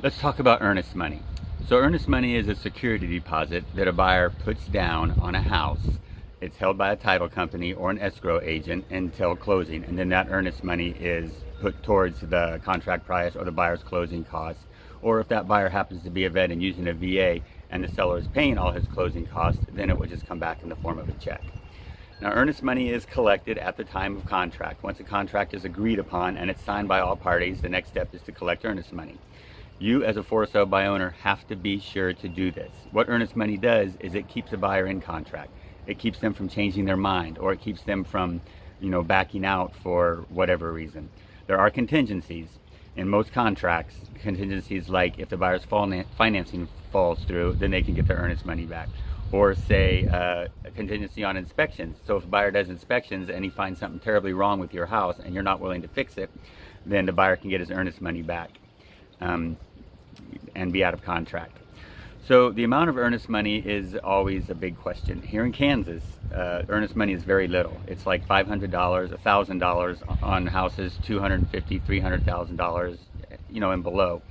Let's talk about earnest money. So earnest money is a security deposit that a buyer puts down on a house. It's held by a title company or an escrow agent until closing, and then that earnest money is put towards the contract price or the buyer's closing costs. Or if that buyer happens to be a vet and using a VA and the seller is paying all his closing costs, then it would just come back in the form of a check. Now, earnest money is collected at the time of contract. Once a contract is agreed upon and it's signed by all parties, the next step is to collect earnest money. You, as a for sale by owner, have to be sure to do this. What earnest money does is it keeps a buyer in contract. It keeps them from changing their mind, or it keeps them from, backing out for whatever reason. There are contingencies in most contracts. Contingencies like if the buyer's financing falls through, then they can get their earnest money back. Or say a contingency on inspections. So if a buyer does inspections and he finds something terribly wrong with your house and you're not willing to fix it, then the buyer can get his earnest money back and be out of contract. So the amount of earnest money is always a big question. Here in Kansas, earnest money is very little. It's like $500, $1,000 on houses, $250,000, $300,000, and below.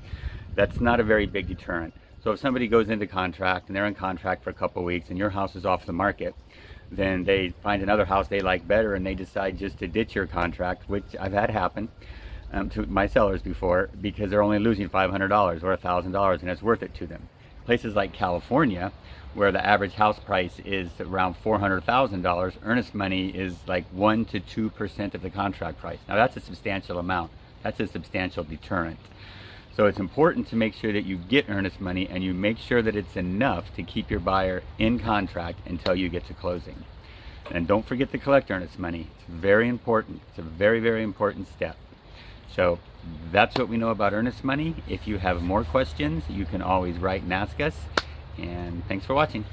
That's not a very big deterrent. So if somebody goes into contract and they're in contract for a couple of weeks and your house is off the market, then they find another house they like better and they decide just to ditch your contract, which I've had happen to my sellers before, because they're only losing $500 or $1,000 and it's worth it to them. Places like California, where the average house price is around $400,000, earnest money is like 1 to 2% of the contract price. Now that's a substantial amount. That's a substantial deterrent. So it's important to make sure that you get earnest money and you make sure that it's enough to keep your buyer in contract until you get to closing. And don't forget to collect earnest money. It's very important. It's a very, very important step. So that's what we know about earnest money. If you have more questions, you can always write and ask us. And thanks for watching.